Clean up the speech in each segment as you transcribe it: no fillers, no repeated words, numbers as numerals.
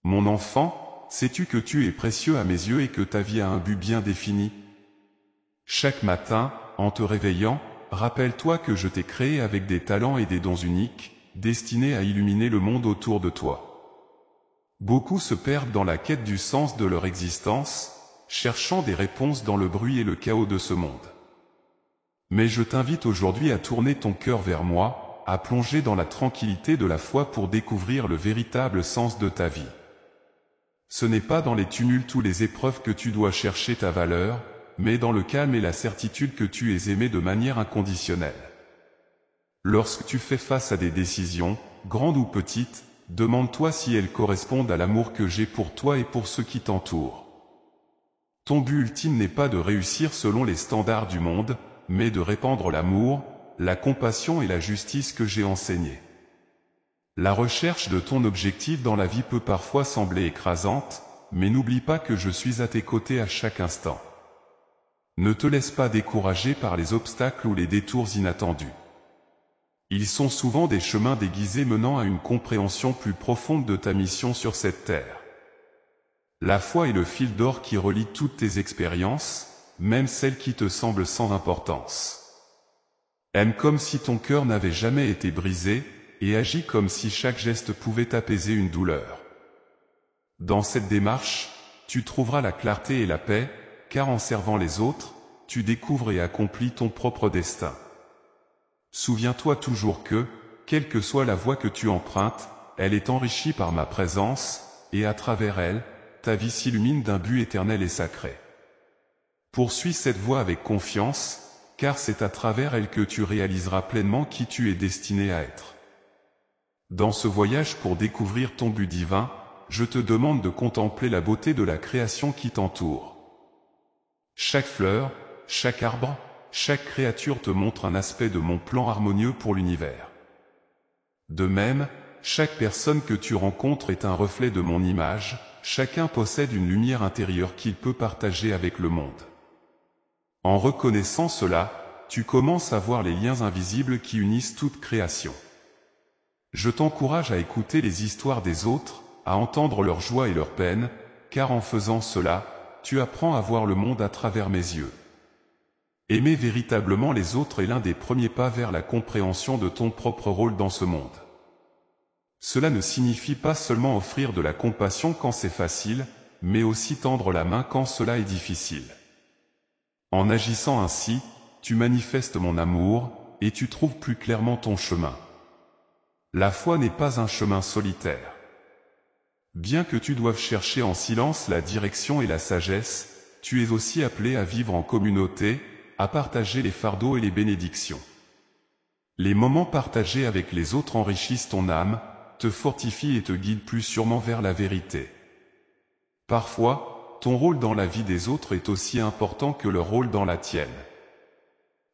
Mon enfant, sais-tu que tu es précieux à mes yeux et que ta vie a un but bien défini? Chaque matin, en te réveillant, rappelle-toi que je t'ai créé avec des talents et des dons uniques, destinés à illuminer le monde autour de toi. Beaucoup se perdent dans la quête du sens de leur existence, cherchant des réponses dans le bruit et le chaos de ce monde. Mais je t'invite aujourd'hui à tourner ton cœur vers moi, à plonger dans la tranquillité de la foi pour découvrir le véritable sens de ta vie. Ce n'est pas dans les tumultes ou les épreuves que tu dois chercher ta valeur, mais dans le calme et la certitude que tu es aimé de manière inconditionnelle. Lorsque tu fais face à des décisions, grandes ou petites, demande-toi si elles correspondent à l'amour que j'ai pour toi et pour ceux qui t'entourent. Ton but ultime n'est pas de réussir selon les standards du monde, mais de répandre l'amour, la compassion et la justice que j'ai enseignés. La recherche de ton objectif dans la vie peut parfois sembler écrasante, mais n'oublie pas que je suis à tes côtés à chaque instant. Ne te laisse pas décourager par les obstacles ou les détours inattendus. Ils sont souvent des chemins déguisés menant à une compréhension plus profonde de ta mission sur cette terre. La foi est le fil d'or qui relie toutes tes expériences, même celles qui te semblent sans importance. Aime comme si ton cœur n'avait jamais été brisé, et agis comme si chaque geste pouvait apaiser une douleur. Dans cette démarche, tu trouveras la clarté et la paix, car en servant les autres, tu découvres et accomplis ton propre destin. Souviens-toi toujours que, quelle que soit la voie que tu empruntes, elle est enrichie par ma présence, et à travers elle, ta vie s'illumine d'un but éternel et sacré. Poursuis cette voie avec confiance, car c'est à travers elle que tu réaliseras pleinement qui tu es destiné à être. Dans ce voyage pour découvrir ton but divin, je te demande de contempler la beauté de la création qui t'entoure. Chaque fleur, chaque arbre, chaque créature te montre un aspect de mon plan harmonieux pour l'univers. De même, chaque personne que tu rencontres est un reflet de mon image, chacun possède une lumière intérieure qu'il peut partager avec le monde. En reconnaissant cela, tu commences à voir les liens invisibles qui unissent toute création. Je t'encourage à écouter les histoires des autres, à entendre leur joie et leur peine, car en faisant cela, tu apprends à voir le monde à travers mes yeux. Aimer véritablement les autres est l'un des premiers pas vers la compréhension de ton propre rôle dans ce monde. Cela ne signifie pas seulement offrir de la compassion quand c'est facile, mais aussi tendre la main quand cela est difficile. En agissant ainsi, tu manifestes mon amour, et tu trouves plus clairement ton chemin. La foi n'est pas un chemin solitaire. Bien que tu doives chercher en silence la direction et la sagesse, tu es aussi appelé à vivre en communauté, à partager les fardeaux et les bénédictions. Les moments partagés avec les autres enrichissent ton âme, te fortifient et te guident plus sûrement vers la vérité. Parfois, ton rôle dans la vie des autres est aussi important que leur rôle dans la tienne.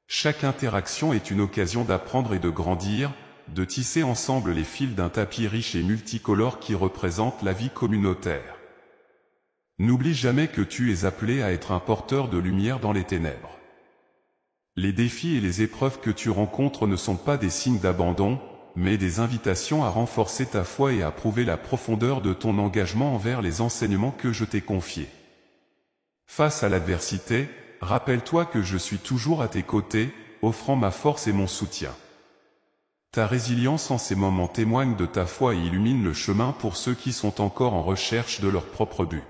Chaque interaction est une occasion d'apprendre et de grandir, de tisser ensemble les fils d'un tapis riche et multicolore qui représente la vie communautaire. N'oublie jamais que tu es appelé à être un porteur de lumière dans les ténèbres. Les défis et les épreuves que tu rencontres ne sont pas des signes d'abandon, mais des invitations à renforcer ta foi et à prouver la profondeur de ton engagement envers les enseignements que je t'ai confiés. Face à l'adversité, rappelle-toi que je suis toujours à tes côtés, offrant ma force et mon soutien. Ta résilience en ces moments témoigne de ta foi et illumine le chemin pour ceux qui sont encore en recherche de leur propre but.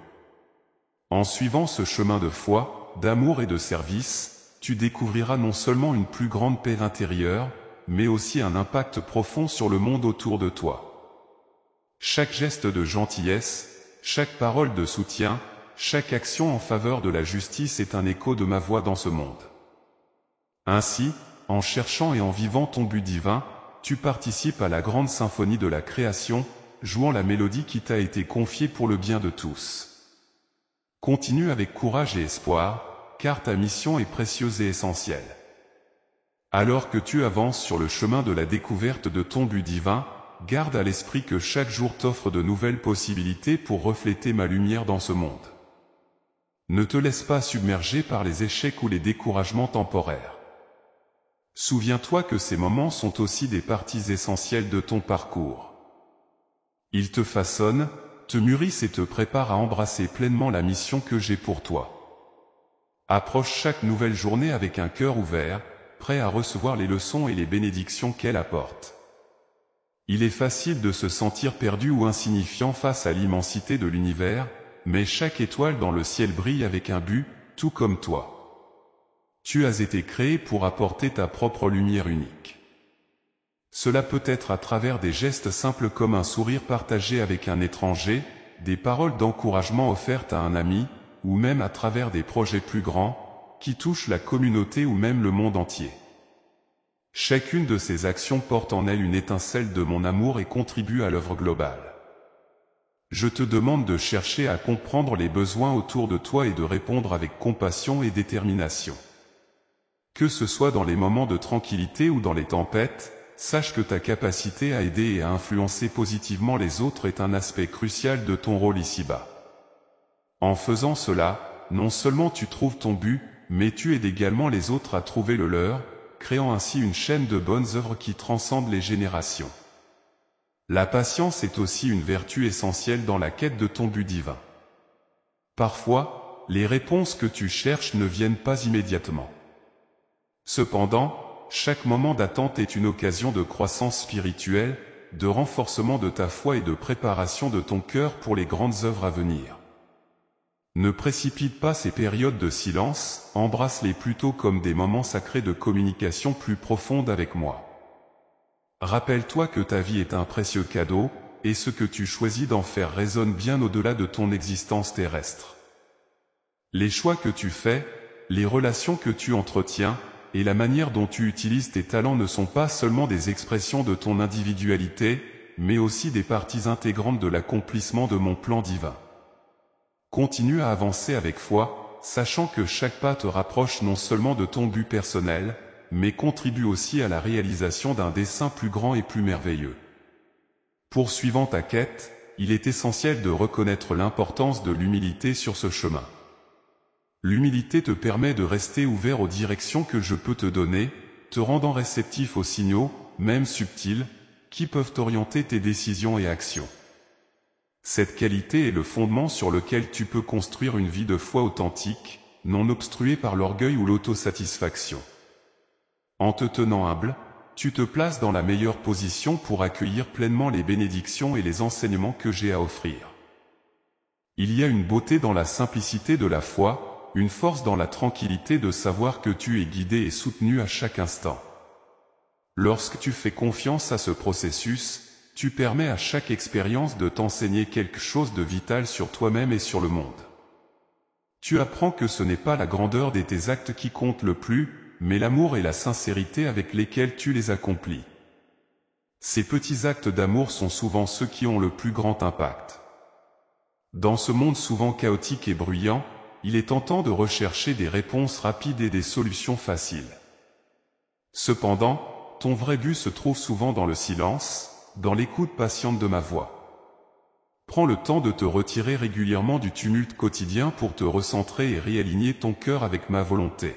En suivant ce chemin de foi, d'amour et de service, tu découvriras non seulement une plus grande paix intérieure, mais aussi un impact profond sur le monde autour de toi. Chaque geste de gentillesse, chaque parole de soutien, chaque action en faveur de la justice est un écho de ma voix dans ce monde. Ainsi, en cherchant et en vivant ton but divin, tu participes à la grande symphonie de la création, jouant la mélodie qui t'a été confiée pour le bien de tous. Continue avec courage et espoir, car ta mission est précieuse et essentielle. Alors que tu avances sur le chemin de la découverte de ton but divin, garde à l'esprit que chaque jour t'offre de nouvelles possibilités pour refléter ma lumière dans ce monde. Ne te laisse pas submerger par les échecs ou les découragements temporaires. Souviens-toi que ces moments sont aussi des parties essentielles de ton parcours. Ils te façonnent, te mûrissent et te préparent à embrasser pleinement la mission que j'ai pour toi. Approche chaque nouvelle journée avec un cœur ouvert, prêt à recevoir les leçons et les bénédictions qu'elle apporte. Il est facile de se sentir perdu ou insignifiant face à l'immensité de l'univers, mais chaque étoile dans le ciel brille avec un but, tout comme toi. Tu as été créé pour apporter ta propre lumière unique. Cela peut être à travers des gestes simples comme un sourire partagé avec un étranger, des paroles d'encouragement offertes à un ami, ou même à travers des projets plus grands, qui touchent la communauté ou même le monde entier. Chacune de ces actions porte en elle une étincelle de mon amour et contribue à l'œuvre globale. Je te demande de chercher à comprendre les besoins autour de toi et de répondre avec compassion et détermination. Que ce soit dans les moments de tranquillité ou dans les tempêtes, sache que ta capacité à aider et à influencer positivement les autres est un aspect crucial de ton rôle ici-bas. En faisant cela, non seulement tu trouves ton but, mais tu aides également les autres à trouver le leur, créant ainsi une chaîne de bonnes œuvres qui transcende les générations. La patience est aussi une vertu essentielle dans la quête de ton but divin. Parfois, les réponses que tu cherches ne viennent pas immédiatement. Cependant, chaque moment d'attente est une occasion de croissance spirituelle, de renforcement de ta foi et de préparation de ton cœur pour les grandes œuvres à venir. Ne précipite pas ces périodes de silence, embrasse-les plutôt comme des moments sacrés de communication plus profonde avec moi. Rappelle-toi que ta vie est un précieux cadeau, et ce que tu choisis d'en faire résonne bien au-delà de ton existence terrestre. Les choix que tu fais, les relations que tu entretiens, et la manière dont tu utilises tes talents ne sont pas seulement des expressions de ton individualité, mais aussi des parties intégrantes de l'accomplissement de mon plan divin. Continue à avancer avec foi, sachant que chaque pas te rapproche non seulement de ton but personnel, mais contribue aussi à la réalisation d'un dessein plus grand et plus merveilleux. Poursuivant ta quête, il est essentiel de reconnaître l'importance de l'humilité sur ce chemin. L'humilité te permet de rester ouvert aux directions que je peux te donner, te rendant réceptif aux signaux, même subtils, qui peuvent orienter tes décisions et actions. Cette qualité est le fondement sur lequel tu peux construire une vie de foi authentique, non obstruée par l'orgueil ou l'autosatisfaction. En te tenant humble, tu te places dans la meilleure position pour accueillir pleinement les bénédictions et les enseignements que j'ai à offrir. Il y a une beauté dans la simplicité de la foi, une force dans la tranquillité de savoir que tu es guidé et soutenu à chaque instant. Lorsque tu fais confiance à ce processus, tu permets à chaque expérience de t'enseigner quelque chose de vital sur toi-même et sur le monde. Tu apprends que ce n'est pas la grandeur de tes actes qui compte le plus, mais l'amour et la sincérité avec lesquels tu les accomplis. Ces petits actes d'amour sont souvent ceux qui ont le plus grand impact. Dans ce monde souvent chaotique et bruyant, il est tentant de rechercher des réponses rapides et des solutions faciles. Cependant, ton vrai but se trouve souvent dans le silence, dans l'écoute patiente de ma voix. Prends le temps de te retirer régulièrement du tumulte quotidien pour te recentrer et réaligner ton cœur avec ma volonté.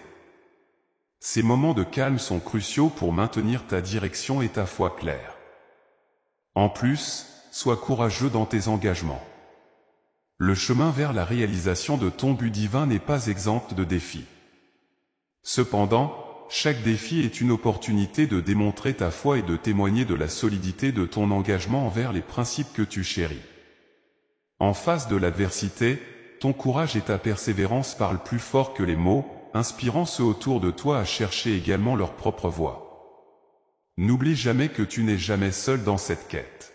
Ces moments de calme sont cruciaux pour maintenir ta direction et ta foi claire. En plus, sois courageux dans tes engagements. Le chemin vers la réalisation de ton but divin n'est pas exempt de défis. Cependant, chaque défi est une opportunité de démontrer ta foi et de témoigner de la solidité de ton engagement envers les principes que tu chéris. En face de l'adversité, ton courage et ta persévérance parlent plus fort que les mots, inspirant ceux autour de toi à chercher également leur propre voie. N'oublie jamais que tu n'es jamais seul dans cette quête.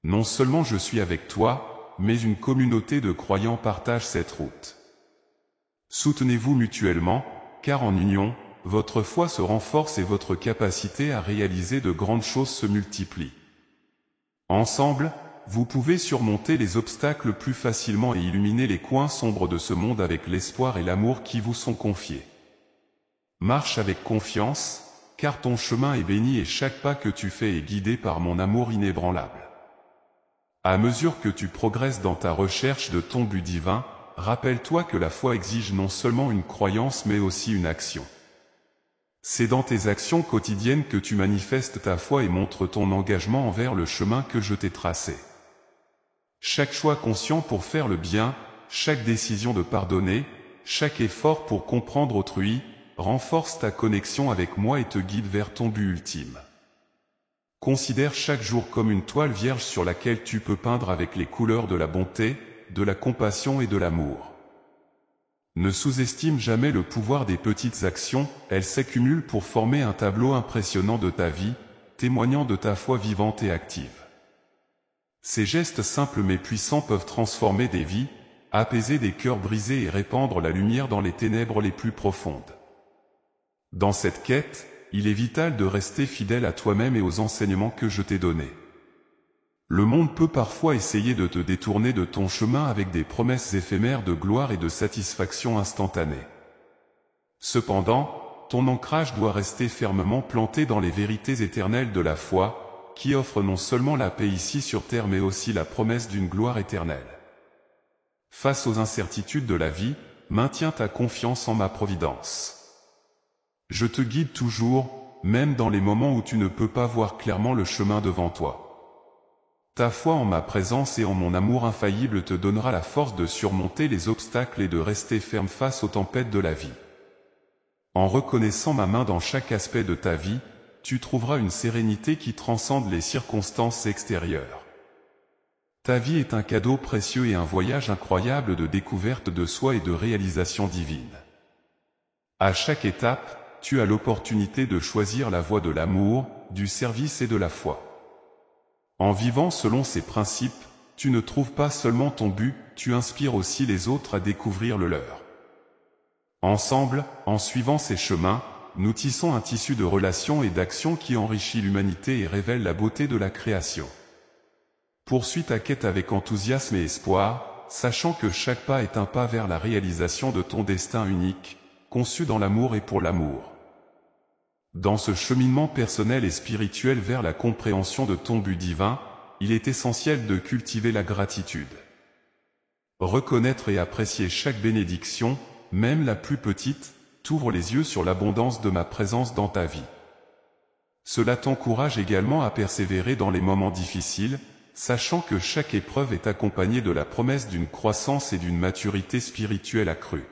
Non seulement je suis avec toi, mais une communauté de croyants partage cette route. Soutenez-vous mutuellement, car en union, votre foi se renforce et votre capacité à réaliser de grandes choses se multiplie. Ensemble, vous pouvez surmonter les obstacles plus facilement et illuminer les coins sombres de ce monde avec l'espoir et l'amour qui vous sont confiés. Marche avec confiance, car ton chemin est béni et chaque pas que tu fais est guidé par mon amour inébranlable. À mesure que tu progresses dans ta recherche de ton but divin, rappelle-toi que la foi exige non seulement une croyance mais aussi une action. C'est dans tes actions quotidiennes que tu manifestes ta foi et montres ton engagement envers le chemin que je t'ai tracé. Chaque choix conscient pour faire le bien, chaque décision de pardonner, chaque effort pour comprendre autrui, renforce ta connexion avec moi et te guide vers ton but ultime. Considère chaque jour comme une toile vierge sur laquelle tu peux peindre avec les couleurs de la bonté, de la compassion et de l'amour. Ne sous-estime jamais le pouvoir des petites actions, elles s'accumulent pour former un tableau impressionnant de ta vie, témoignant de ta foi vivante et active. Ces gestes simples mais puissants peuvent transformer des vies, apaiser des cœurs brisés et répandre la lumière dans les ténèbres les plus profondes. Dans cette quête, il est vital de rester fidèle à toi-même et aux enseignements que je t'ai donnés. Le monde peut parfois essayer de te détourner de ton chemin avec des promesses éphémères de gloire et de satisfaction instantanée. Cependant, ton ancrage doit rester fermement planté dans les vérités éternelles de la foi, qui offrent non seulement la paix ici sur terre mais aussi la promesse d'une gloire éternelle. Face aux incertitudes de la vie, maintiens ta confiance en ma providence. Je te guide toujours, même dans les moments où tu ne peux pas voir clairement le chemin devant toi. Ta foi en ma présence et en mon amour infaillible te donnera la force de surmonter les obstacles et de rester ferme face aux tempêtes de la vie. En reconnaissant ma main dans chaque aspect de ta vie, tu trouveras une sérénité qui transcende les circonstances extérieures. Ta vie est un cadeau précieux et un voyage incroyable de découverte de soi et de réalisation divine. À chaque étape, tu as l'opportunité de choisir la voie de l'amour, du service et de la foi. En vivant selon ces principes, tu ne trouves pas seulement ton but, tu inspires aussi les autres à découvrir le leur. Ensemble, en suivant ces chemins, nous tissons un tissu de relations et d'actions qui enrichit l'humanité et révèle la beauté de la création. Poursuis ta quête avec enthousiasme et espoir, sachant que chaque pas est un pas vers la réalisation de ton destin unique, conçu dans l'amour et pour l'amour. Dans ce cheminement personnel et spirituel vers la compréhension de ton but divin, il est essentiel de cultiver la gratitude. Reconnaître et apprécier chaque bénédiction, même la plus petite, t'ouvre les yeux sur l'abondance de ma présence dans ta vie. Cela t'encourage également à persévérer dans les moments difficiles, sachant que chaque épreuve est accompagnée de la promesse d'une croissance et d'une maturité spirituelle accrue.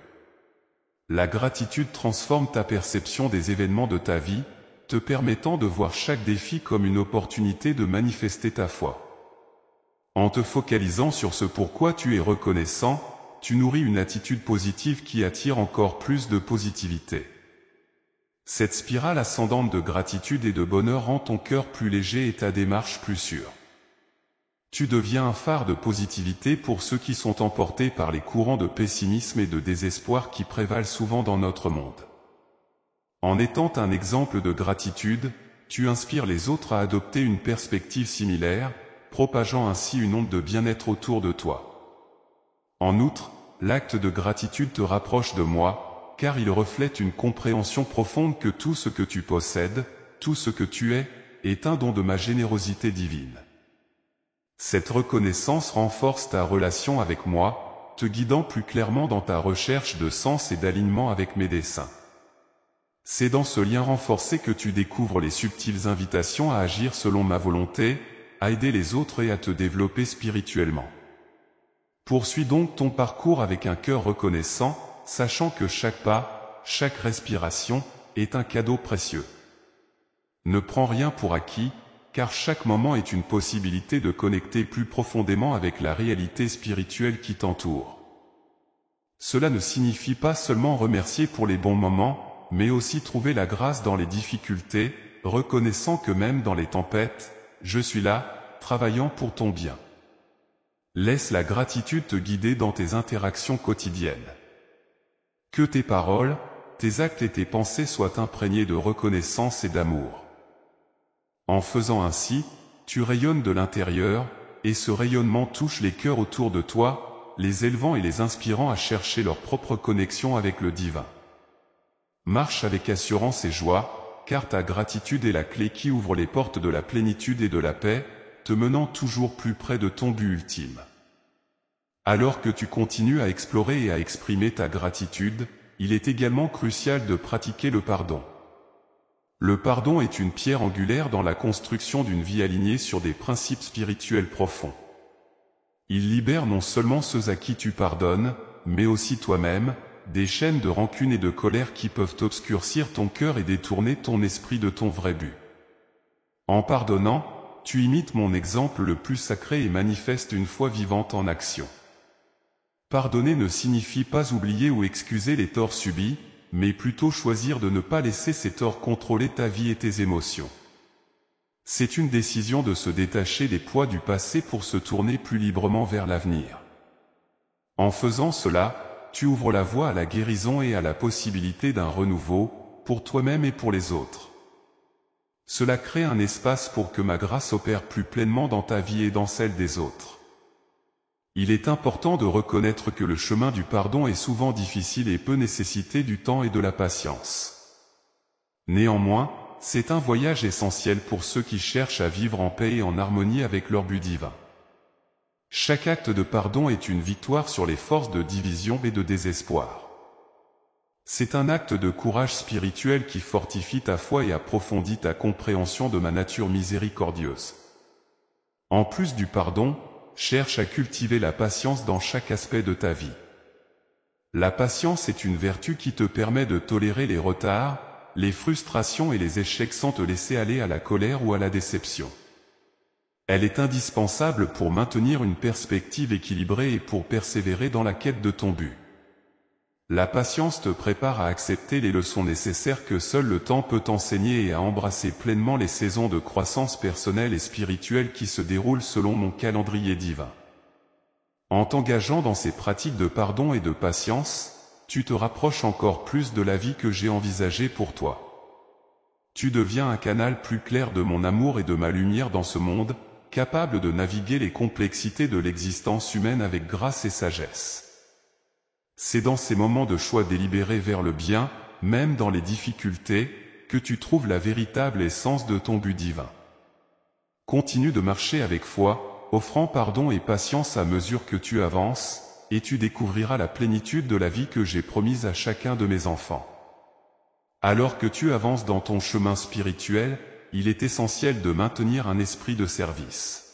La gratitude transforme ta perception des événements de ta vie, te permettant de voir chaque défi comme une opportunité de manifester ta foi. En te focalisant sur ce pourquoi tu es reconnaissant, tu nourris une attitude positive qui attire encore plus de positivité. Cette spirale ascendante de gratitude et de bonheur rend ton cœur plus léger et ta démarche plus sûre. Tu deviens un phare de positivité pour ceux qui sont emportés par les courants de pessimisme et de désespoir qui prévalent souvent dans notre monde. En étant un exemple de gratitude, tu inspires les autres à adopter une perspective similaire, propageant ainsi une onde de bien-être autour de toi. En outre, l'acte de gratitude te rapproche de moi, car il reflète une compréhension profonde que tout ce que tu possèdes, tout ce que tu es, est un don de ma générosité divine. Cette reconnaissance renforce ta relation avec moi, te guidant plus clairement dans ta recherche de sens et d'alignement avec mes desseins. C'est dans ce lien renforcé que tu découvres les subtiles invitations à agir selon ma volonté, à aider les autres et à te développer spirituellement. Poursuis donc ton parcours avec un cœur reconnaissant, sachant que chaque pas, chaque respiration, est un cadeau précieux. Ne prends rien pour acquis, car chaque moment est une possibilité de connecter plus profondément avec la réalité spirituelle qui t'entoure. Cela ne signifie pas seulement remercier pour les bons moments, mais aussi trouver la grâce dans les difficultés, reconnaissant que même dans les tempêtes, je suis là, travaillant pour ton bien. Laisse la gratitude te guider dans tes interactions quotidiennes. Que tes paroles, tes actes et tes pensées soient imprégnés de reconnaissance et d'amour. En faisant ainsi, tu rayonnes de l'intérieur, et ce rayonnement touche les cœurs autour de toi, les élevant et les inspirant à chercher leur propre connexion avec le divin. Marche avec assurance et joie, car ta gratitude est la clé qui ouvre les portes de la plénitude et de la paix, te menant toujours plus près de ton but ultime. Alors que tu continues à explorer et à exprimer ta gratitude, il est également crucial de pratiquer le pardon. Le pardon est une pierre angulaire dans la construction d'une vie alignée sur des principes spirituels profonds. Il libère non seulement ceux à qui tu pardonnes, mais aussi toi-même, des chaînes de rancune et de colère qui peuvent obscurcir ton cœur et détourner ton esprit de ton vrai but. En pardonnant, tu imites mon exemple le plus sacré et manifestes une foi vivante en action. Pardonner ne signifie pas oublier ou excuser les torts subis, mais plutôt choisir de ne pas laisser ces torts contrôler ta vie et tes émotions. C'est une décision de se détacher des poids du passé pour se tourner plus librement vers l'avenir. En faisant cela, tu ouvres la voie à la guérison et à la possibilité d'un renouveau, pour toi-même et pour les autres. Cela crée un espace pour que ma grâce opère plus pleinement dans ta vie et dans celle des autres. Il est important de reconnaître que le chemin du pardon est souvent difficile et peut nécessiter du temps et de la patience. Néanmoins, c'est un voyage essentiel pour ceux qui cherchent à vivre en paix et en harmonie avec leur but divin. Chaque acte de pardon est une victoire sur les forces de division et de désespoir. C'est un acte de courage spirituel qui fortifie ta foi et approfondit ta compréhension de ma nature miséricordieuse. En plus du pardon, cherche à cultiver la patience dans chaque aspect de ta vie. La patience est une vertu qui te permet de tolérer les retards, les frustrations et les échecs sans te laisser aller à la colère ou à la déception. Elle est indispensable pour maintenir une perspective équilibrée et pour persévérer dans la quête de ton but. La patience te prépare à accepter les leçons nécessaires que seul le temps peut enseigner et à embrasser pleinement les saisons de croissance personnelle et spirituelle qui se déroulent selon mon calendrier divin. En t'engageant dans ces pratiques de pardon et de patience, tu te rapproches encore plus de la vie que j'ai envisagée pour toi. Tu deviens un canal plus clair de mon amour et de ma lumière dans ce monde, capable de naviguer les complexités de l'existence humaine avec grâce et sagesse. C'est dans ces moments de choix délibérés vers le bien, même dans les difficultés, que tu trouves la véritable essence de ton but divin. Continue de marcher avec foi, offrant pardon et patience à mesure que tu avances, et tu découvriras la plénitude de la vie que j'ai promise à chacun de mes enfants. Alors que tu avances dans ton chemin spirituel, il est essentiel de maintenir un esprit de service.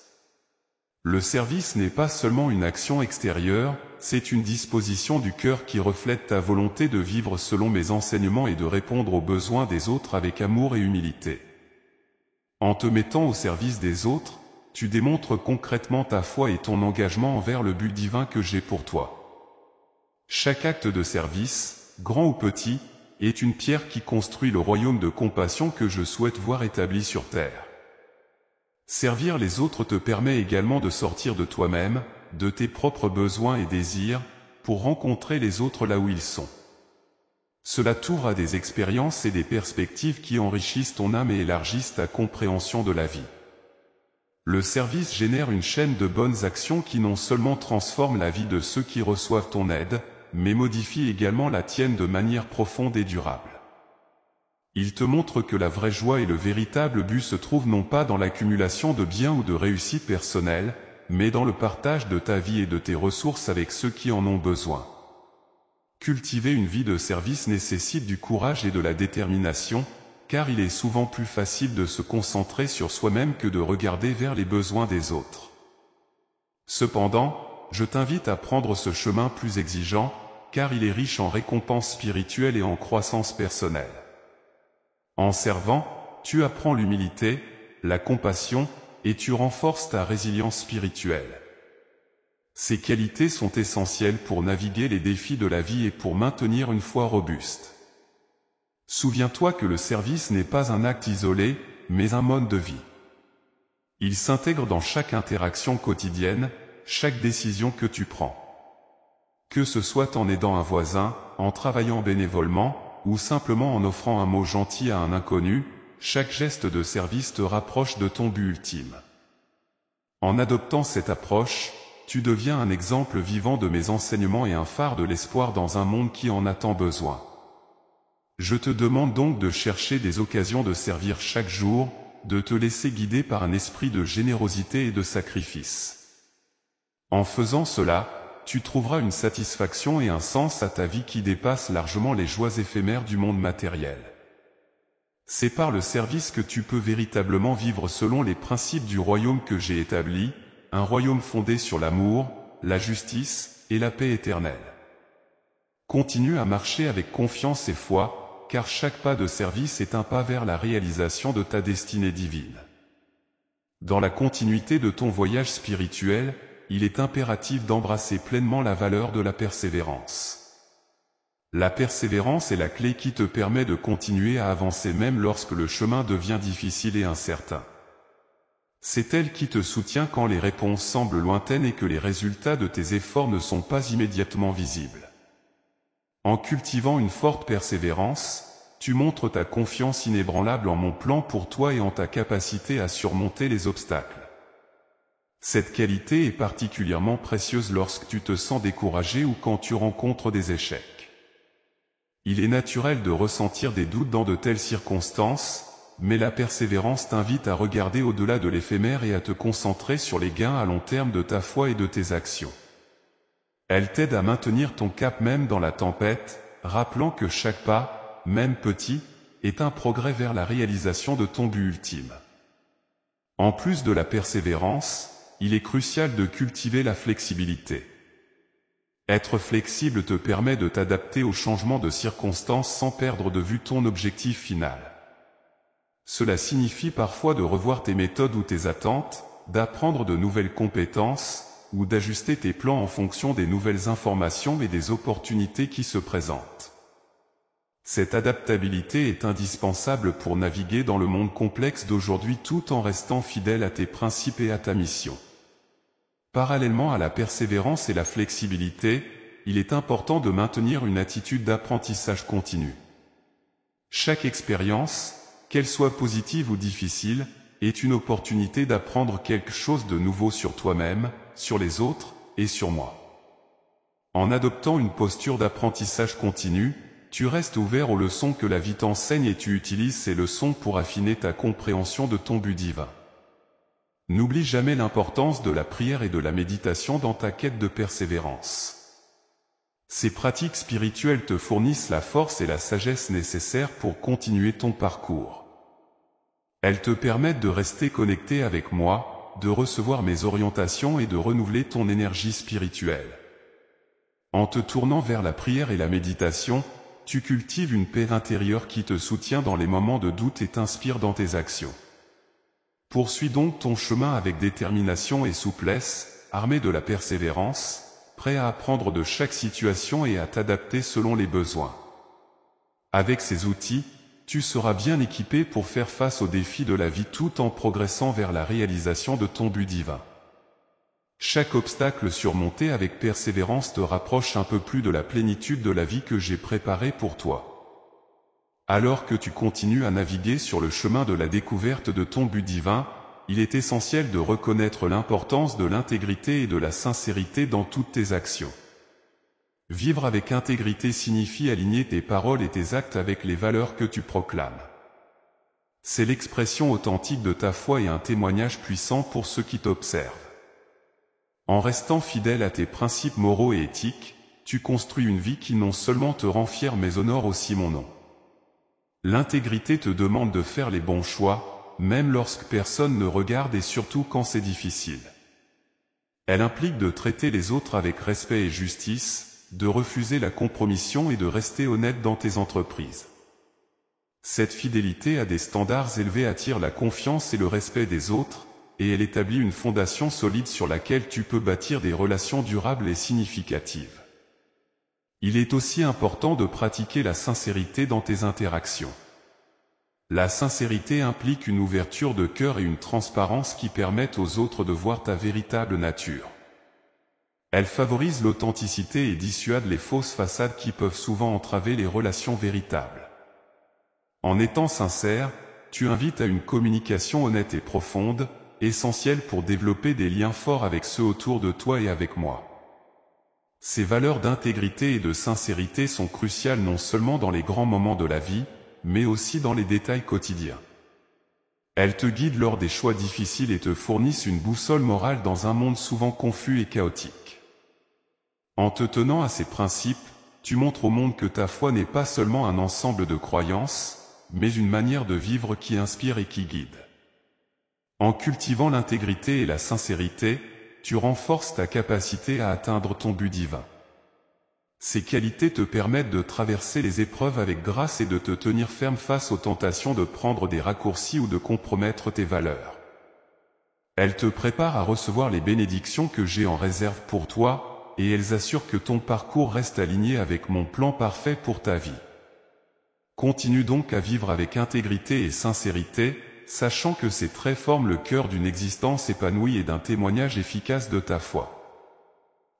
Le service n'est pas seulement une action extérieure, c'est une disposition du cœur qui reflète ta volonté de vivre selon mes enseignements et de répondre aux besoins des autres avec amour et humilité. En te mettant au service des autres, tu démontres concrètement ta foi et ton engagement envers le but divin que j'ai pour toi. Chaque acte de service, grand ou petit, est une pierre qui construit le royaume de compassion que je souhaite voir établi sur terre. Servir les autres te permet également de sortir de toi-même, de tes propres besoins et désirs, pour rencontrer les autres là où ils sont. Cela t'ouvre à des expériences et des perspectives qui enrichissent ton âme et élargissent ta compréhension de la vie. Le service génère une chaîne de bonnes actions qui non seulement transforment la vie de ceux qui reçoivent ton aide, mais modifie également la tienne de manière profonde et durable. Il te montre que la vraie joie et le véritable but se trouvent non pas dans l'accumulation de biens ou de réussites personnelles, mais dans le partage de ta vie et de tes ressources avec ceux qui en ont besoin. Cultiver une vie de service nécessite du courage et de la détermination, car il est souvent plus facile de se concentrer sur soi-même que de regarder vers les besoins des autres. Cependant, je t'invite à prendre ce chemin plus exigeant, car il est riche en récompenses spirituelles et en croissance personnelle. En servant, tu apprends l'humilité, la compassion, et tu renforces ta résilience spirituelle. Ces qualités sont essentielles pour naviguer les défis de la vie et pour maintenir une foi robuste. Souviens-toi que le service n'est pas un acte isolé, mais un mode de vie. Il s'intègre dans chaque interaction quotidienne, chaque décision que tu prends. Que ce soit en aidant un voisin, en travaillant bénévolement, ou simplement en offrant un mot gentil à un inconnu, chaque geste de service te rapproche de ton but ultime. En adoptant cette approche, tu deviens un exemple vivant de mes enseignements et un phare de l'espoir dans un monde qui en a tant besoin. Je te demande donc de chercher des occasions de servir chaque jour, de te laisser guider par un esprit de générosité et de sacrifice. En faisant cela, tu trouveras une satisfaction et un sens à ta vie qui dépassent largement les joies éphémères du monde matériel. C'est par le service que tu peux véritablement vivre selon les principes du royaume que j'ai établi, un royaume fondé sur l'amour, la justice et la paix éternelle. Continue à marcher avec confiance et foi, car chaque pas de service est un pas vers la réalisation de ta destinée divine. Dans la continuité de ton voyage spirituel, il est impératif d'embrasser pleinement la valeur de la persévérance. La persévérance est la clé qui te permet de continuer à avancer même lorsque le chemin devient difficile et incertain. C'est elle qui te soutient quand les réponses semblent lointaines et que les résultats de tes efforts ne sont pas immédiatement visibles. En cultivant une forte persévérance, tu montres ta confiance inébranlable en mon plan pour toi et en ta capacité à surmonter les obstacles. Cette qualité est particulièrement précieuse lorsque tu te sens découragé ou quand tu rencontres des échecs. Il est naturel de ressentir des doutes dans de telles circonstances, mais la persévérance t'invite à regarder au-delà de l'éphémère et à te concentrer sur les gains à long terme de ta foi et de tes actions. Elle t'aide à maintenir ton cap même dans la tempête, rappelant que chaque pas, même petit, est un progrès vers la réalisation de ton but ultime. En plus de la persévérance, il est crucial de cultiver la flexibilité. Être flexible te permet de t'adapter aux changements de circonstances sans perdre de vue ton objectif final. Cela signifie parfois de revoir tes méthodes ou tes attentes, d'apprendre de nouvelles compétences, ou d'ajuster tes plans en fonction des nouvelles informations et des opportunités qui se présentent. Cette adaptabilité est indispensable pour naviguer dans le monde complexe d'aujourd'hui tout en restant fidèle à tes principes et à ta mission. Parallèlement à la persévérance et la flexibilité, il est important de maintenir une attitude d'apprentissage continu. Chaque expérience, qu'elle soit positive ou difficile, est une opportunité d'apprendre quelque chose de nouveau sur toi-même, sur les autres et sur moi. En adoptant une posture d'apprentissage continu, tu restes ouvert aux leçons que la vie t'enseigne et tu utilises ces leçons pour affiner ta compréhension de ton but divin. N'oublie jamais l'importance de la prière et de la méditation dans ta quête de persévérance. Ces pratiques spirituelles te fournissent la force et la sagesse nécessaires pour continuer ton parcours. Elles te permettent de rester connecté avec moi, de recevoir mes orientations et de renouveler ton énergie spirituelle. En te tournant vers la prière et la méditation, tu cultives une paix intérieure qui te soutient dans les moments de doute et t'inspire dans tes actions. Poursuis donc ton chemin avec détermination et souplesse, armé de la persévérance, prêt à apprendre de chaque situation et à t'adapter selon les besoins. Avec ces outils, tu seras bien équipé pour faire face aux défis de la vie tout en progressant vers la réalisation de ton but divin. Chaque obstacle surmonté avec persévérance te rapproche un peu plus de la plénitude de la vie que j'ai préparée pour toi. Alors que tu continues à naviguer sur le chemin de la découverte de ton but divin, il est essentiel de reconnaître l'importance de l'intégrité et de la sincérité dans toutes tes actions. Vivre avec intégrité signifie aligner tes paroles et tes actes avec les valeurs que tu proclames. C'est l'expression authentique de ta foi et un témoignage puissant pour ceux qui t'observent. En restant fidèle à tes principes moraux et éthiques, tu construis une vie qui non seulement te rend fier mais honore aussi mon nom. L'intégrité te demande de faire les bons choix, même lorsque personne ne regarde et surtout quand c'est difficile. Elle implique de traiter les autres avec respect et justice, de refuser la compromission et de rester honnête dans tes entreprises. Cette fidélité à des standards élevés attire la confiance et le respect des autres, et elle établit une fondation solide sur laquelle tu peux bâtir des relations durables et significatives. Il est aussi important de pratiquer la sincérité dans tes interactions. La sincérité implique une ouverture de cœur et une transparence qui permettent aux autres de voir ta véritable nature. Elle favorise l'authenticité et dissuade les fausses façades qui peuvent souvent entraver les relations véritables. En étant sincère, tu invites à une communication honnête et profonde, essentielle pour développer des liens forts avec ceux autour de toi et avec moi. Ces valeurs d'intégrité et de sincérité sont cruciales non seulement dans les grands moments de la vie, mais aussi dans les détails quotidiens. Elles te guident lors des choix difficiles et te fournissent une boussole morale dans un monde souvent confus et chaotique. En te tenant à ces principes, tu montres au monde que ta foi n'est pas seulement un ensemble de croyances, mais une manière de vivre qui inspire et qui guide. En cultivant l'intégrité et la sincérité, tu renforces ta capacité à atteindre ton but divin. Ces qualités te permettent de traverser les épreuves avec grâce et de te tenir ferme face aux tentations de prendre des raccourcis ou de compromettre tes valeurs. Elles te préparent à recevoir les bénédictions que j'ai en réserve pour toi, et elles assurent que ton parcours reste aligné avec mon plan parfait pour ta vie. Continue donc à vivre avec intégrité et sincérité, sachant que ces traits forment le cœur d'une existence épanouie et d'un témoignage efficace de ta foi.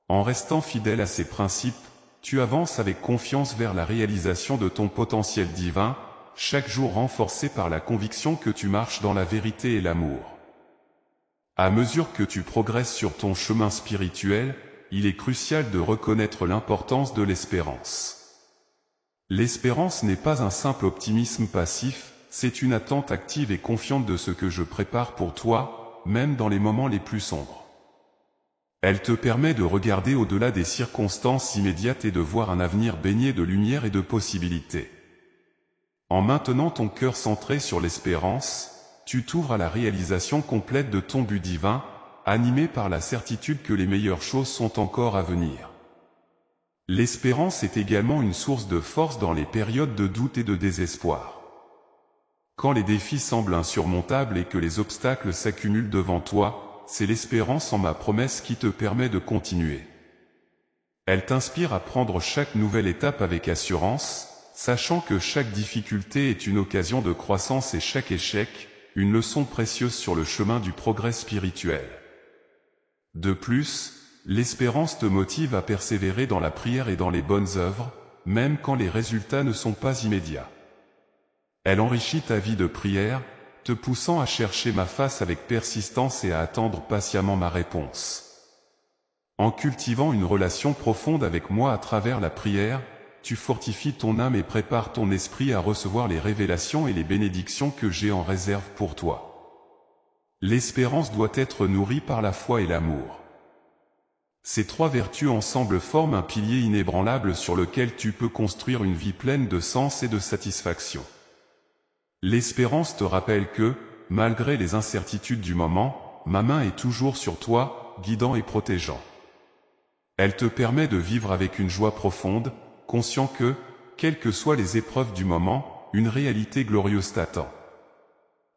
En restant fidèle à ces principes, tu avances avec confiance vers la réalisation de ton potentiel divin, chaque jour renforcé par la conviction que tu marches dans la vérité et l'amour. À mesure que tu progresses sur ton chemin spirituel, il est crucial de reconnaître l'importance de l'espérance. L'espérance n'est pas un simple optimisme passif, c'est une attente active et confiante de ce que je prépare pour toi, même dans les moments les plus sombres. Elle te permet de regarder au-delà des circonstances immédiates et de voir un avenir baigné de lumière et de possibilités. En maintenant ton cœur centré sur l'espérance, tu t'ouvres à la réalisation complète de ton but divin, animé par la certitude que les meilleures choses sont encore à venir. L'espérance est également une source de force dans les périodes de doute et de désespoir. Quand les défis semblent insurmontables et que les obstacles s'accumulent devant toi, c'est l'espérance en ma promesse qui te permet de continuer. Elle t'inspire à prendre chaque nouvelle étape avec assurance, sachant que chaque difficulté est une occasion de croissance et chaque échec, une leçon précieuse sur le chemin du progrès spirituel. De plus, l'espérance te motive à persévérer dans la prière et dans les bonnes œuvres, même quand les résultats ne sont pas immédiats. Elle enrichit ta vie de prière, te poussant à chercher ma face avec persistance et à attendre patiemment ma réponse. En cultivant une relation profonde avec moi à travers la prière, tu fortifies ton âme et prépares ton esprit à recevoir les révélations et les bénédictions que j'ai en réserve pour toi. L'espérance doit être nourrie par la foi et l'amour. Ces trois vertus ensemble forment un pilier inébranlable sur lequel tu peux construire une vie pleine de sens et de satisfaction. L'espérance te rappelle que, malgré les incertitudes du moment, ma main est toujours sur toi, guidant et protégeant. Elle te permet de vivre avec une joie profonde, conscient que, quelles que soient les épreuves du moment, une réalité glorieuse t'attend.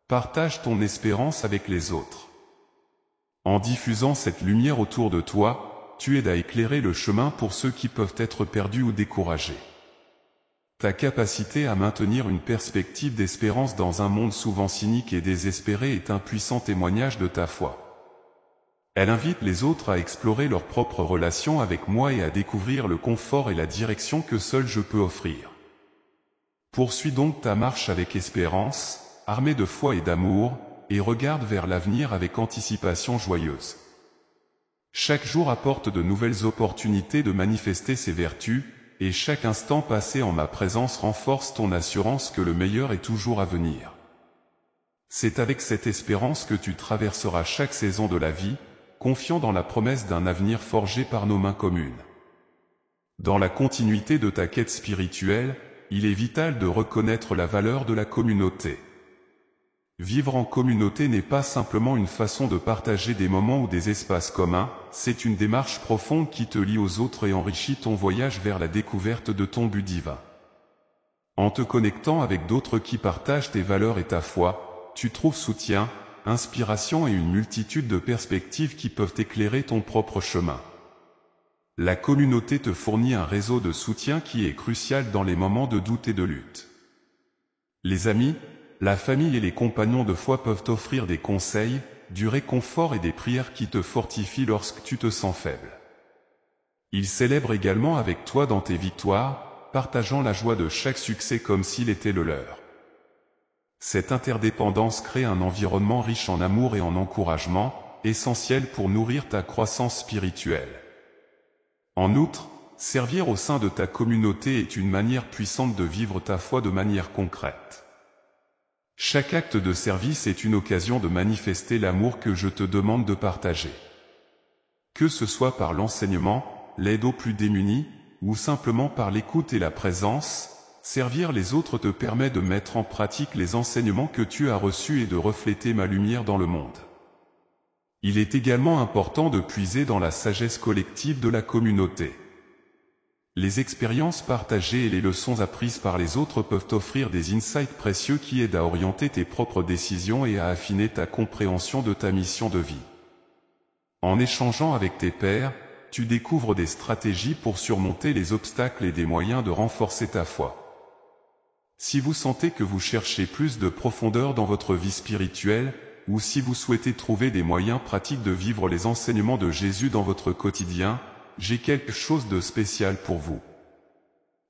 Partage ton espérance avec les autres. En diffusant cette lumière autour de toi, tu aides à éclairer le chemin pour ceux qui peuvent être perdus ou découragés. Ta capacité à maintenir une perspective d'espérance dans un monde souvent cynique et désespéré est un puissant témoignage de ta foi. Elle invite les autres à explorer leurs propres relations avec moi et à découvrir le confort et la direction que seul je peux offrir. Poursuis donc ta marche avec espérance, armée de foi et d'amour, et regarde vers l'avenir avec anticipation joyeuse. Chaque jour apporte de nouvelles opportunités de manifester ses vertus, et chaque instant passé en ma présence renforce ton assurance que le meilleur est toujours à venir. C'est avec cette espérance que tu traverseras chaque saison de la vie, confiant dans la promesse d'un avenir forgé par nos mains communes. Dans la continuité de ta quête spirituelle, il est vital de reconnaître la valeur de la communauté. Vivre en communauté n'est pas simplement une façon de partager des moments ou des espaces communs, c'est une démarche profonde qui te lie aux autres et enrichit ton voyage vers la découverte de ton but divin. En te connectant avec d'autres qui partagent tes valeurs et ta foi, tu trouves soutien, inspiration et une multitude de perspectives qui peuvent éclairer ton propre chemin. La communauté te fournit un réseau de soutien qui est crucial dans les moments de doute et de lutte. Les amis, la famille et les compagnons de foi peuvent t'offrir des conseils, du réconfort et des prières qui te fortifient lorsque tu te sens faible. Ils célèbrent également avec toi dans tes victoires, partageant la joie de chaque succès comme s'il était le leur. Cette interdépendance crée un environnement riche en amour et en encouragement, essentiel pour nourrir ta croissance spirituelle. En outre, servir au sein de ta communauté est une manière puissante de vivre ta foi de manière concrète. Chaque acte de service est une occasion de manifester l'amour que je te demande de partager. Que ce soit par l'enseignement, l'aide aux plus démunis, ou simplement par l'écoute et la présence, servir les autres te permet de mettre en pratique les enseignements que tu as reçus et de refléter ma lumière dans le monde. Il est également important de puiser dans la sagesse collective de la communauté. Les expériences partagées et les leçons apprises par les autres peuvent offrir des insights précieux qui aident à orienter tes propres décisions et à affiner ta compréhension de ta mission de vie. En échangeant avec tes pairs, tu découvres des stratégies pour surmonter les obstacles et des moyens de renforcer ta foi. Si vous sentez que vous cherchez plus de profondeur dans votre vie spirituelle, ou si vous souhaitez trouver des moyens pratiques de vivre les enseignements de Jésus dans votre quotidien, j'ai quelque chose de spécial pour vous.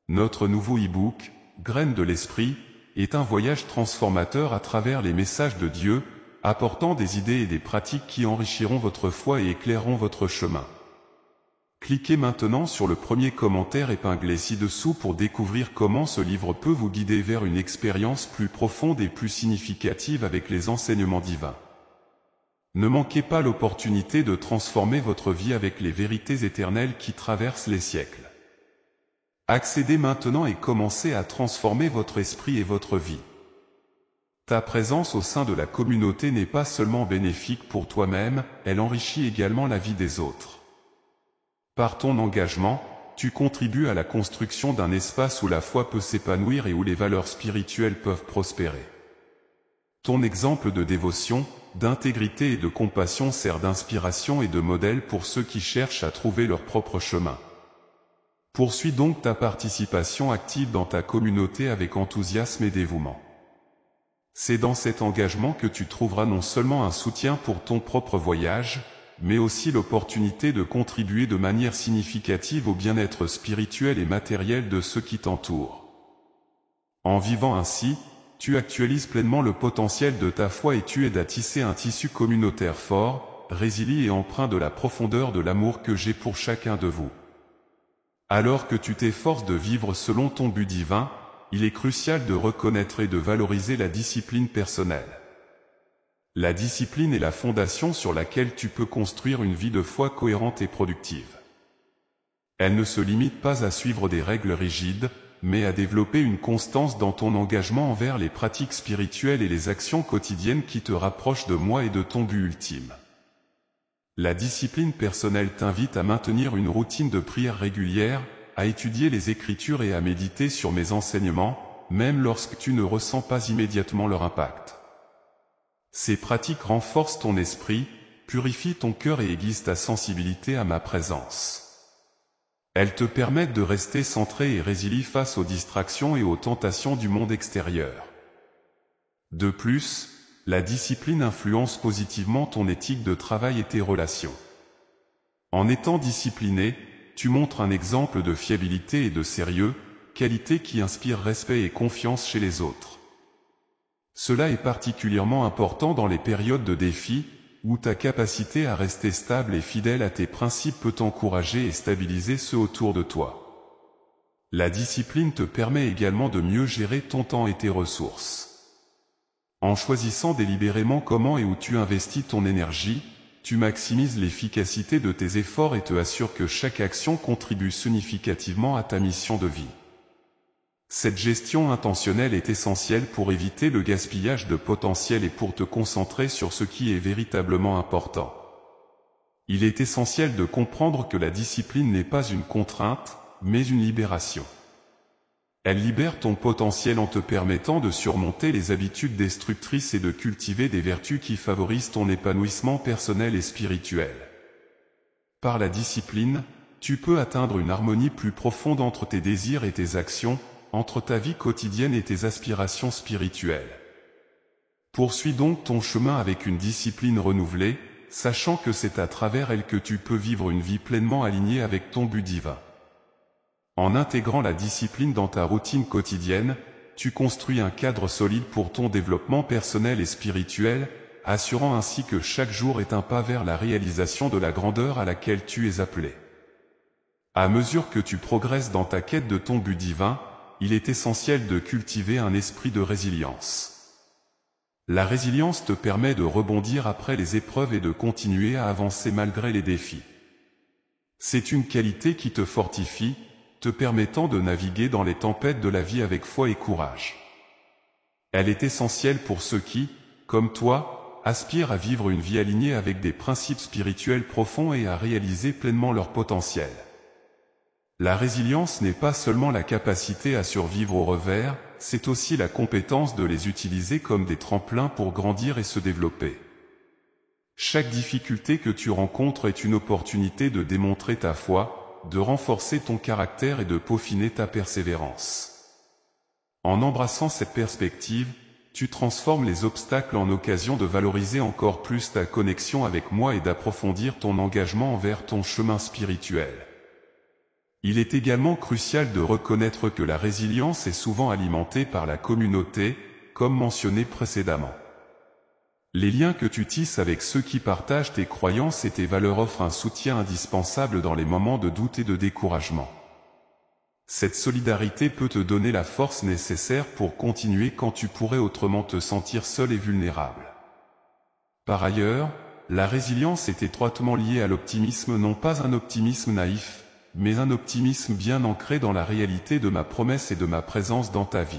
Notre nouveau e-book, Graines de l'Esprit, est un voyage transformateur à travers les messages de Dieu, apportant des idées et des pratiques qui enrichiront votre foi et éclaireront votre chemin. Cliquez maintenant sur le premier commentaire épinglé ci-dessous pour découvrir comment ce livre peut vous guider vers une expérience plus profonde et plus significative avec les enseignements divins. Ne manquez pas l'opportunité de transformer votre vie avec les vérités éternelles qui traversent les siècles. Accédez maintenant et commencez à transformer votre esprit et votre vie. Ta présence au sein de la communauté n'est pas seulement bénéfique pour toi-même, elle enrichit également la vie des autres. Par ton engagement, tu contribues à la construction d'un espace où la foi peut s'épanouir et où les valeurs spirituelles peuvent prospérer. Ton exemple de dévotion, d'intégrité et de compassion sert d'inspiration et de modèle pour ceux qui cherchent à trouver leur propre chemin. Poursuis donc ta participation active dans ta communauté avec enthousiasme et dévouement. C'est dans cet engagement que tu trouveras non seulement un soutien pour ton propre voyage, mais aussi l'opportunité de contribuer de manière significative au bien-être spirituel et matériel de ceux qui t'entourent. En vivant ainsi, tu actualises pleinement le potentiel de ta foi et tu aides à tisser un tissu communautaire fort, résilient et empreint de la profondeur de l'amour que j'ai pour chacun de vous. Alors que tu t'efforces de vivre selon ton but divin, il est crucial de reconnaître et de valoriser la discipline personnelle. La discipline est la fondation sur laquelle tu peux construire une vie de foi cohérente et productive. Elle ne se limite pas à suivre des règles rigides, mais à développer une constance dans ton engagement envers les pratiques spirituelles et les actions quotidiennes qui te rapprochent de moi et de ton but ultime. La discipline personnelle t'invite à maintenir une routine de prière régulière, à étudier les Écritures et à méditer sur mes enseignements, même lorsque tu ne ressens pas immédiatement leur impact. Ces pratiques renforcent ton esprit, purifient ton cœur et aiguisent ta sensibilité à ma présence. Elles te permettent de rester centré et résilient face aux distractions et aux tentations du monde extérieur. De plus, la discipline influence positivement ton éthique de travail et tes relations. En étant discipliné, tu montres un exemple de fiabilité et de sérieux, qualité qui inspire respect et confiance chez les autres. Cela est particulièrement important dans les périodes de défi, où ta capacité à rester stable et fidèle à tes principes peut encourager et stabiliser ceux autour de toi. La discipline te permet également de mieux gérer ton temps et tes ressources. En choisissant délibérément comment et où tu investis ton énergie, tu maximises l'efficacité de tes efforts et te assures que chaque action contribue significativement à ta mission de vie. Cette gestion intentionnelle est essentielle pour éviter le gaspillage de potentiel et pour te concentrer sur ce qui est véritablement important. Il est essentiel de comprendre que la discipline n'est pas une contrainte, mais une libération. Elle libère ton potentiel en te permettant de surmonter les habitudes destructrices et de cultiver des vertus qui favorisent ton épanouissement personnel et spirituel. Par la discipline, tu peux atteindre une harmonie plus profonde entre tes désirs et tes actions, entre ta vie quotidienne et tes aspirations spirituelles. Poursuis donc ton chemin avec une discipline renouvelée, sachant que c'est à travers elle que tu peux vivre une vie pleinement alignée avec ton but divin. En intégrant la discipline dans ta routine quotidienne, tu construis un cadre solide pour ton développement personnel et spirituel, assurant ainsi que chaque jour est un pas vers la réalisation de la grandeur à laquelle tu es appelé. À mesure que tu progresses dans ta quête de ton but divin, il est essentiel de cultiver un esprit de résilience. La résilience te permet de rebondir après les épreuves et de continuer à avancer malgré les défis. C'est une qualité qui te fortifie, te permettant de naviguer dans les tempêtes de la vie avec foi et courage. Elle est essentielle pour ceux qui, comme toi, aspirent à vivre une vie alignée avec des principes spirituels profonds et à réaliser pleinement leur potentiel. La résilience n'est pas seulement la capacité à survivre aux revers, c'est aussi la compétence de les utiliser comme des tremplins pour grandir et se développer. Chaque difficulté que tu rencontres est une opportunité de démontrer ta foi, de renforcer ton caractère et de peaufiner ta persévérance. En embrassant cette perspective, tu transformes les obstacles en occasion de valoriser encore plus ta connexion avec moi et d'approfondir ton engagement envers ton chemin spirituel. Il est également crucial de reconnaître que la résilience est souvent alimentée par la communauté, comme mentionné précédemment. Les liens que tu tisses avec ceux qui partagent tes croyances et tes valeurs offrent un soutien indispensable dans les moments de doute et de découragement. Cette solidarité peut te donner la force nécessaire pour continuer quand tu pourrais autrement te sentir seul et vulnérable. Par ailleurs, la résilience est étroitement liée à l'optimisme, non pas un optimisme naïf, mais un optimisme bien ancré dans la réalité de ma promesse et de ma présence dans ta vie.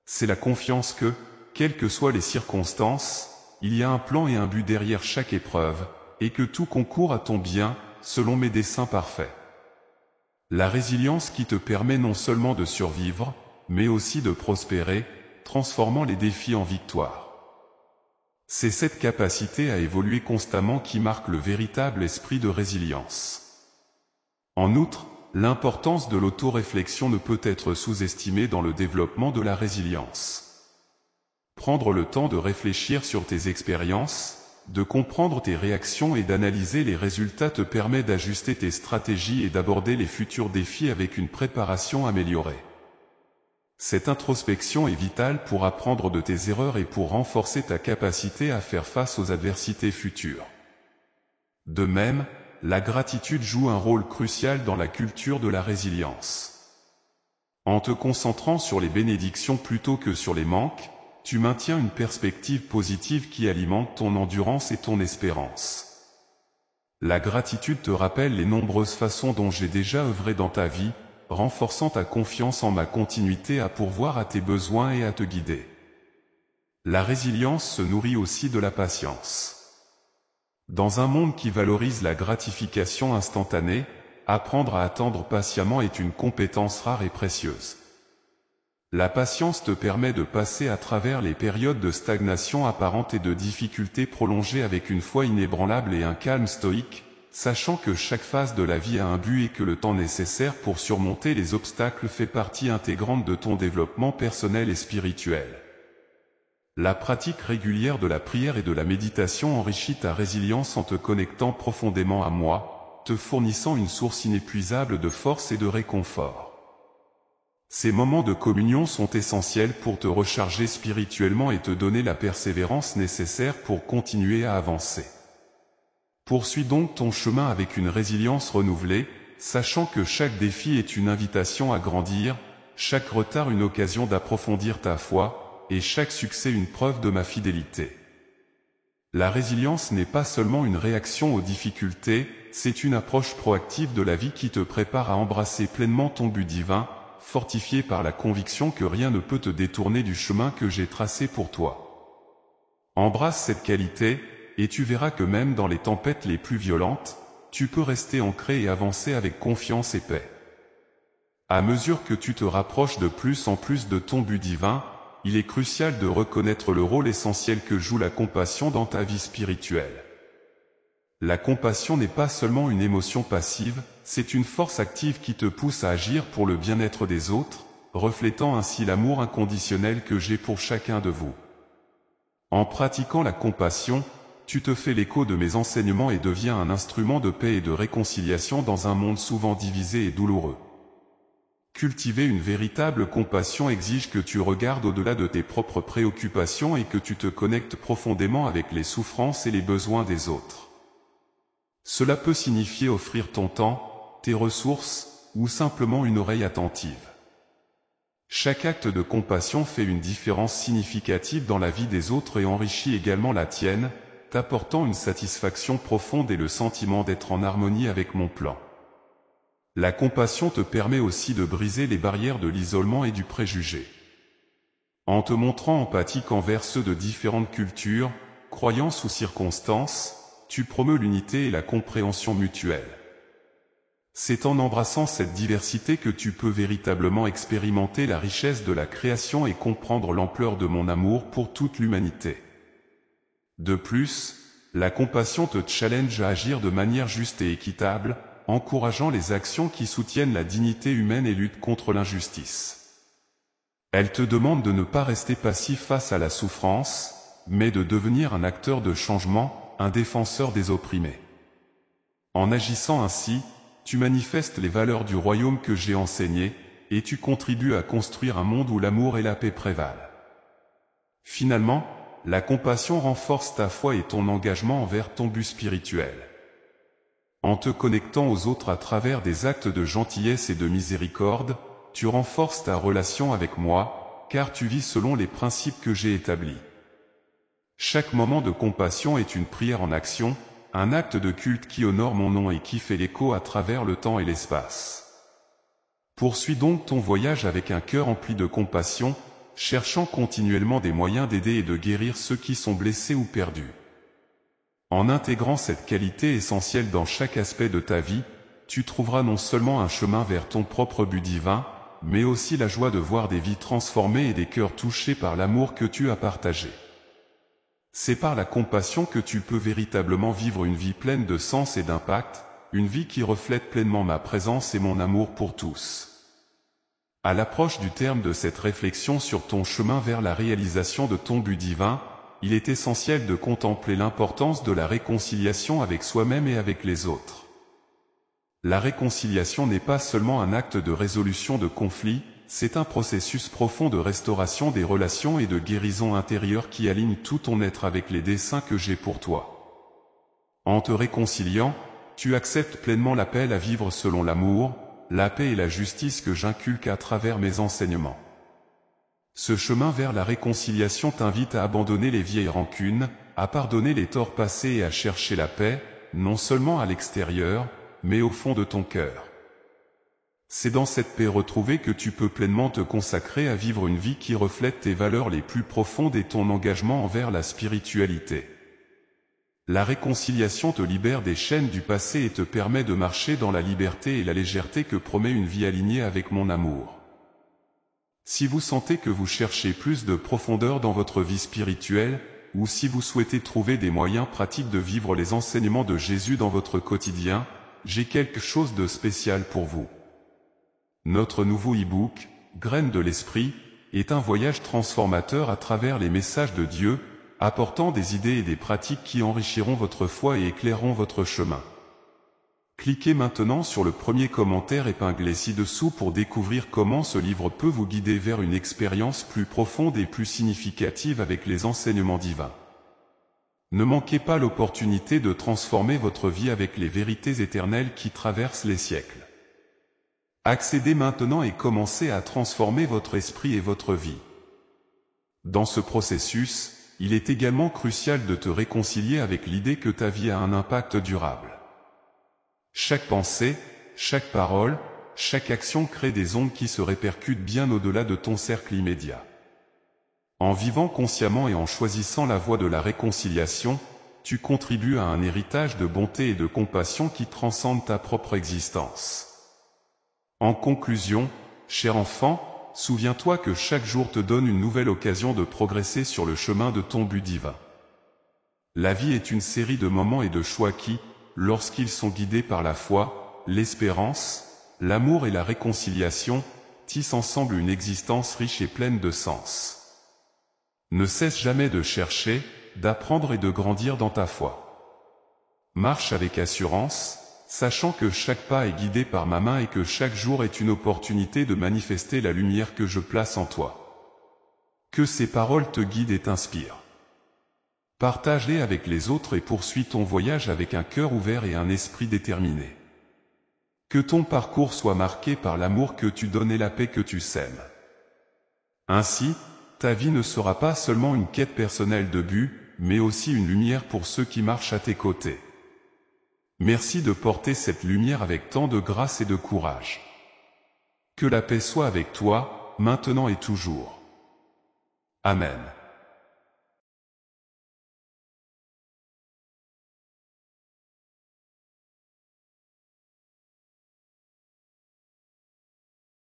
C'est la confiance que, quelles que soient les circonstances, il y a un plan et un but derrière chaque épreuve, et que tout concourt à ton bien, selon mes desseins parfaits. La résilience qui te permet non seulement de survivre, mais aussi de prospérer, transformant les défis en victoire. C'est cette capacité à évoluer constamment qui marque le véritable esprit de résilience. En outre, l'importance de l'autoréflexion ne peut être sous-estimée dans le développement de la résilience. Prendre le temps de réfléchir sur tes expériences, de comprendre tes réactions et d'analyser les résultats te permet d'ajuster tes stratégies et d'aborder les futurs défis avec une préparation améliorée. Cette introspection est vitale pour apprendre de tes erreurs et pour renforcer ta capacité à faire face aux adversités futures. De même, la gratitude joue un rôle crucial dans la culture de la résilience. En te concentrant sur les bénédictions plutôt que sur les manques, tu maintiens une perspective positive qui alimente ton endurance et ton espérance. La gratitude te rappelle les nombreuses façons dont j'ai déjà œuvré dans ta vie, renforçant ta confiance en ma continuité à pourvoir à tes besoins et à te guider. La résilience se nourrit aussi de la patience. Dans un monde qui valorise la gratification instantanée, apprendre à attendre patiemment est une compétence rare et précieuse. La patience te permet de passer à travers les périodes de stagnation apparente et de difficultés prolongées avec une foi inébranlable et un calme stoïque, sachant que chaque phase de la vie a un but et que le temps nécessaire pour surmonter les obstacles fait partie intégrante de ton développement personnel et spirituel. La pratique régulière de la prière et de la méditation enrichit ta résilience en te connectant profondément à moi, te fournissant une source inépuisable de force et de réconfort. Ces moments de communion sont essentiels pour te recharger spirituellement et te donner la persévérance nécessaire pour continuer à avancer. Poursuis donc ton chemin avec une résilience renouvelée, sachant que chaque défi est une invitation à grandir, chaque retard une occasion d'approfondir ta foi, et chaque succès une preuve de ma fidélité. La résilience n'est pas seulement une réaction aux difficultés, c'est une approche proactive de la vie qui te prépare à embrasser pleinement ton but divin, fortifié par la conviction que rien ne peut te détourner du chemin que j'ai tracé pour toi. Embrasse cette qualité, et tu verras que même dans les tempêtes les plus violentes, tu peux rester ancré et avancer avec confiance et paix. À mesure que tu te rapproches de plus en plus de ton but divin, il est crucial de reconnaître le rôle essentiel que joue la compassion dans ta vie spirituelle. La compassion n'est pas seulement une émotion passive, c'est une force active qui te pousse à agir pour le bien-être des autres, reflétant ainsi l'amour inconditionnel que j'ai pour chacun de vous. En pratiquant la compassion, tu te fais l'écho de mes enseignements et deviens un instrument de paix et de réconciliation dans un monde souvent divisé et douloureux. Cultiver une véritable compassion exige que tu regardes au-delà de tes propres préoccupations et que tu te connectes profondément avec les souffrances et les besoins des autres. Cela peut signifier offrir ton temps, tes ressources, ou simplement une oreille attentive. Chaque acte de compassion fait une différence significative dans la vie des autres et enrichit également la tienne, t'apportant une satisfaction profonde et le sentiment d'être en harmonie avec mon plan. La compassion te permet aussi de briser les barrières de l'isolement et du préjugé. En te montrant empathique envers ceux de différentes cultures, croyance ou circonstance, tu promeus l'unité et la compréhension mutuelle. C'est en embrassant cette diversité que tu peux véritablement expérimenter la richesse de la création et comprendre l'ampleur de mon amour pour toute l'humanité. De plus, la compassion te challenge à agir de manière juste et équitable, encourageant les actions qui soutiennent la dignité humaine et luttent contre l'injustice. Elle te demande de ne pas rester passif face à la souffrance, mais de devenir un acteur de changement, un défenseur des opprimés. En agissant ainsi, tu manifestes les valeurs du royaume que j'ai enseigné, et tu contribues à construire un monde où l'amour et la paix prévalent. Finalement, la compassion renforce ta foi et ton engagement envers ton but spirituel. En te connectant aux autres à travers des actes de gentillesse et de miséricorde, tu renforces ta relation avec moi, car tu vis selon les principes que j'ai établis. Chaque moment de compassion est une prière en action, un acte de culte qui honore mon nom et qui fait l'écho à travers le temps et l'espace. Poursuis donc ton voyage avec un cœur empli de compassion, cherchant continuellement des moyens d'aider et de guérir ceux qui sont blessés ou perdus. En intégrant cette qualité essentielle dans chaque aspect de ta vie, tu trouveras non seulement un chemin vers ton propre but divin, mais aussi la joie de voir des vies transformées et des cœurs touchés par l'amour que tu as partagé. C'est par la compassion que tu peux véritablement vivre une vie pleine de sens et d'impact, une vie qui reflète pleinement ma présence et mon amour pour tous. À l'approche du terme de cette réflexion sur ton chemin vers la réalisation de ton but divin, il est essentiel de contempler l'importance de la réconciliation avec soi-même et avec les autres. La réconciliation n'est pas seulement un acte de résolution de conflits, c'est un processus profond de restauration des relations et de guérison intérieure qui aligne tout ton être avec les desseins que j'ai pour toi. En te réconciliant, tu acceptes pleinement l'appel à vivre selon l'amour, la paix et la justice que j'inculque à travers mes enseignements. Ce chemin vers la réconciliation t'invite à abandonner les vieilles rancunes, à pardonner les torts passés et à chercher la paix, non seulement à l'extérieur, mais au fond de ton cœur. C'est dans cette paix retrouvée que tu peux pleinement te consacrer à vivre une vie qui reflète tes valeurs les plus profondes et ton engagement envers la spiritualité. La réconciliation te libère des chaînes du passé et te permet de marcher dans la liberté et la légèreté que promet une vie alignée avec mon amour. Si vous sentez que vous cherchez plus de profondeur dans votre vie spirituelle, ou si vous souhaitez trouver des moyens pratiques de vivre les enseignements de Jésus dans votre quotidien, j'ai quelque chose de spécial pour vous. Notre nouveau e-book, Graines de l'Esprit, est un voyage transformateur à travers les messages de Dieu, apportant des idées et des pratiques qui enrichiront votre foi et éclaireront votre chemin. Cliquez maintenant sur le premier commentaire épinglé ci-dessous pour découvrir comment ce livre peut vous guider vers une expérience plus profonde et plus significative avec les enseignements divins. Ne manquez pas l'opportunité de transformer votre vie avec les vérités éternelles qui traversent les siècles. Accédez maintenant et commencez à transformer votre esprit et votre vie. Dans ce processus, il est également crucial de te réconcilier avec l'idée que ta vie a un impact durable. Chaque pensée, chaque parole, chaque action crée des ondes qui se répercutent bien au-delà de ton cercle immédiat. En vivant consciemment et en choisissant la voie de la réconciliation, tu contribues à un héritage de bonté et de compassion qui transcende ta propre existence. En conclusion, cher enfant, souviens-toi que chaque jour te donne une nouvelle occasion de progresser sur le chemin de ton but divin. La vie est une série de moments et de choix qui, lorsqu'ils sont guidés par la foi, l'espérance, l'amour et la réconciliation, tissent ensemble une existence riche et pleine de sens. Ne cesse jamais de chercher, d'apprendre et de grandir dans ta foi. Marche avec assurance, sachant que chaque pas est guidé par ma main et que chaque jour est une opportunité de manifester la lumière que je place en toi. Que ces paroles te guident et t'inspirent. Partage-les avec les autres et poursuis ton voyage avec un cœur ouvert et un esprit déterminé. Que ton parcours soit marqué par l'amour que tu donnes et la paix que tu sèmes. Ainsi, ta vie ne sera pas seulement une quête personnelle de but, mais aussi une lumière pour ceux qui marchent à tes côtés. Merci de porter cette lumière avec tant de grâce et de courage. Que la paix soit avec toi, maintenant et toujours. Amen.